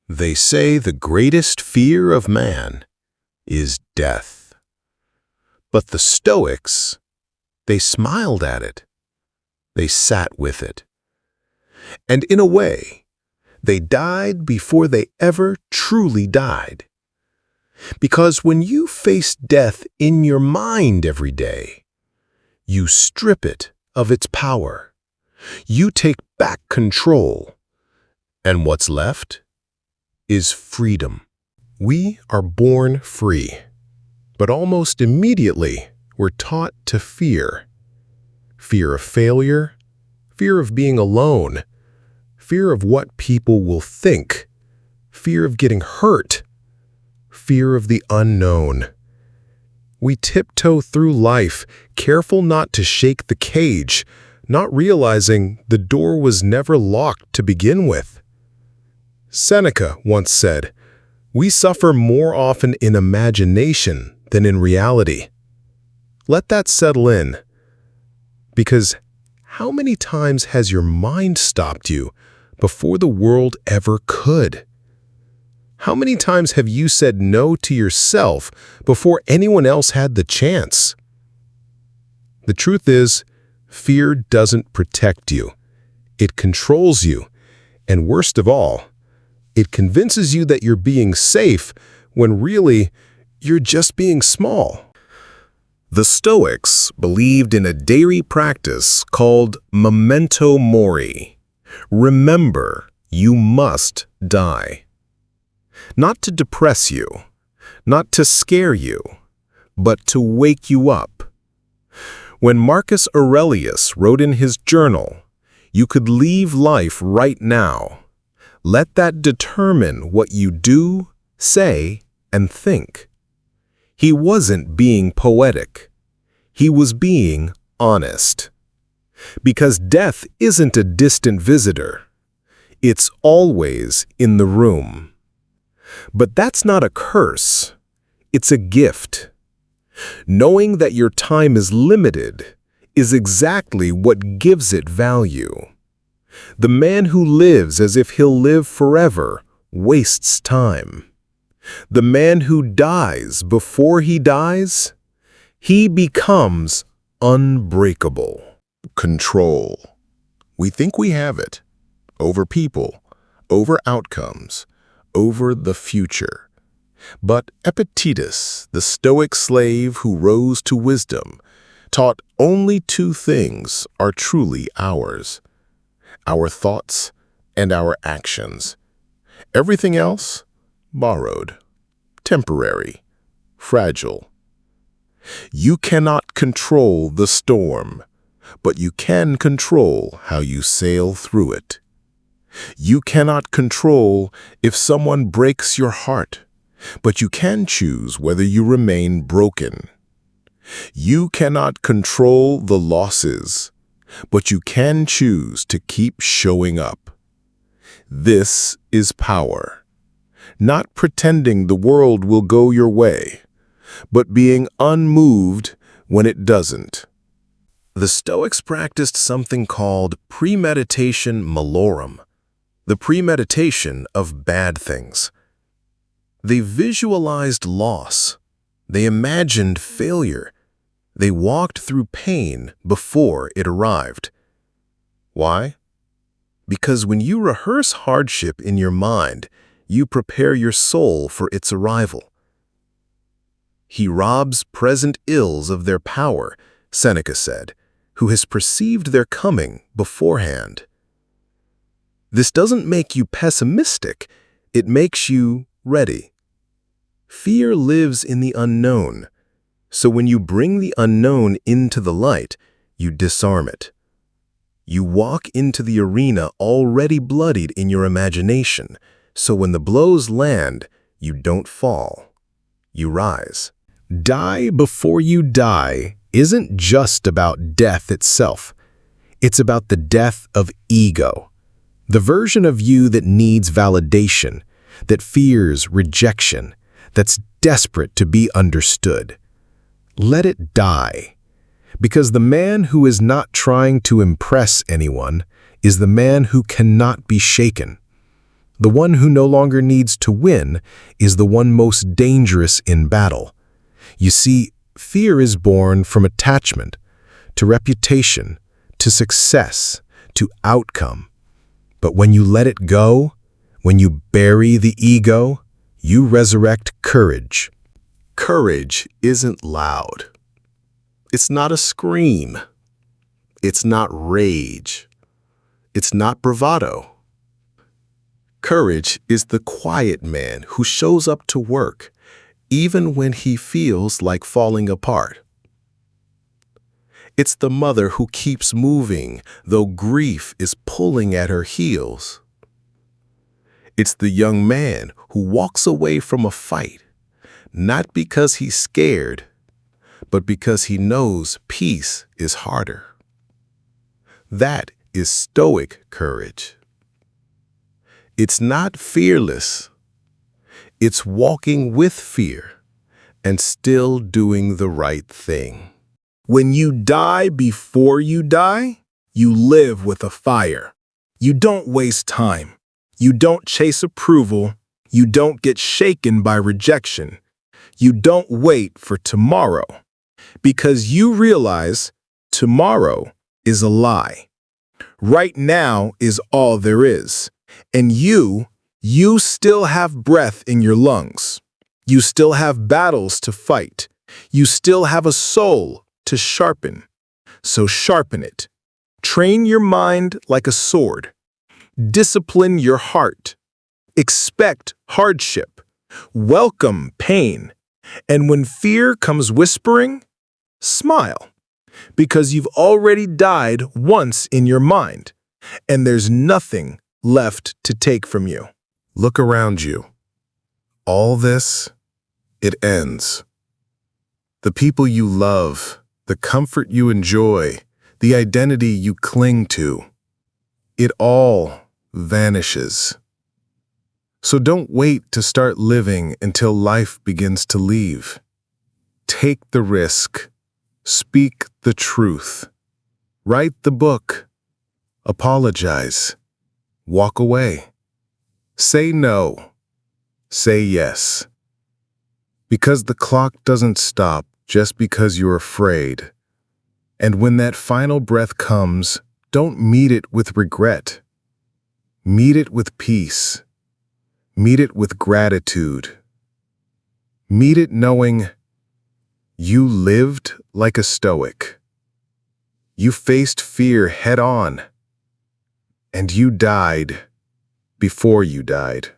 They say the greatest fear of man is death. But the Stoics, they smiled at it. They sat with it. And in a way, they died before they ever truly died. Because when you face death in your mind every day, you strip it of its power. You take back control. And what's left is freedom. We are born free, but almost immediately we're taught to fear. Fear of failure, fear of being alone, fear of what people will think, fear of getting hurt, fear of the unknown. We tiptoe through life, careful not to shake the cage, not realizing the door was never locked to begin with. Seneca once said, "We suffer more often in imagination than in reality." Let that settle in. Because how many times has your mind stopped you before the world ever could? How many times have you said no to yourself before anyone else had the chance? The truth is, fear doesn't protect you. It controls you. And worst of all, it convinces you that you're being safe when really you're just being small. The Stoics believed in a daily practice called Memento Mori. Remember, you must die. Not to depress you, not to scare you, but to wake you up. When Marcus Aurelius wrote in his journal, "You could leave life right now," let that determine what you do, say, and think. He wasn't being poetic. He was being honest. Because death isn't a distant visitor. It's always in the room. But that's not a curse. It's a gift. Knowing that your time is limited is exactly what gives it value. The man who lives as if he'll live forever wastes time. The man who dies before he dies, he becomes unbreakable. Control. We think we have it. Over people, over outcomes, over the future. But Epictetus, the Stoic slave who rose to wisdom, taught only two things are truly ours: our thoughts and our actions. Everything else, borrowed, temporary, fragile. You cannot control the storm, but you can control how you sail through it. You cannot control if someone breaks your heart, but you can choose whether you remain broken. You cannot control the losses, but you can choose to keep showing up. This is power. Not pretending the world will go your way, but being unmoved when it doesn't. The Stoics practiced something called premeditation malorum, the premeditation of bad things. They visualized loss. They imagined failure. They walked through pain before it arrived. Why? Because when you rehearse hardship in your mind, you prepare your soul for its arrival. He robs present ills of their power, Seneca said, who has perceived their coming beforehand. This doesn't make you pessimistic, it makes you ready. Fear lives in the unknown, so when you bring the unknown into the light, you disarm it. You walk into the arena already bloodied in your imagination, so when the blows land, you don't fall. You rise. Die before you die isn't just about death itself. It's about the death of ego, the version of you that needs validation, that fears rejection, that's desperate to be understood. Let it die, because the man who is not trying to impress anyone is the man who cannot be shaken. The one who no longer needs to win is the one most dangerous in battle. You see, fear is born from attachment, to reputation, to success, to outcome. But when you let it go, when you bury the ego, you resurrect courage. Courage isn't loud. It's not a scream. It's not rage. It's not bravado. Courage is the quiet man who shows up to work, even when he feels like falling apart. It's the mother who keeps moving, though grief is pulling at her heels. It's the young man who walks away from a fight, not because he's scared, but because he knows peace is harder. That is Stoic courage. It's not fearless. It's walking with fear and still doing the right thing. When you die before you die, you live with a fire. You don't waste time. You don't chase approval. You don't get shaken by rejection. You don't wait for tomorrow, because you realize tomorrow is a lie. Right now is all there is. And you still have breath in your lungs. You still have battles to fight. You still have a soul to sharpen. So sharpen it. Train your mind like a sword. Discipline your heart. Expect hardship. Welcome pain. And when fear comes whispering, smile. Because you've already died once in your mind, and there's nothing left to take from you. Look around you. All this, it ends. The people you love, the comfort you enjoy, the identity you cling to, it all vanishes. So don't wait to start living until life begins to leave. Take the risk. Speak the truth. Write the book. Apologize. Walk away. Say no. Say yes. Because the clock doesn't stop just because you're afraid. And when that final breath comes, don't meet it with regret. Meet it with peace. Meet it with gratitude. Meet it knowing you lived like a Stoic. You faced fear head on. And you died before you died.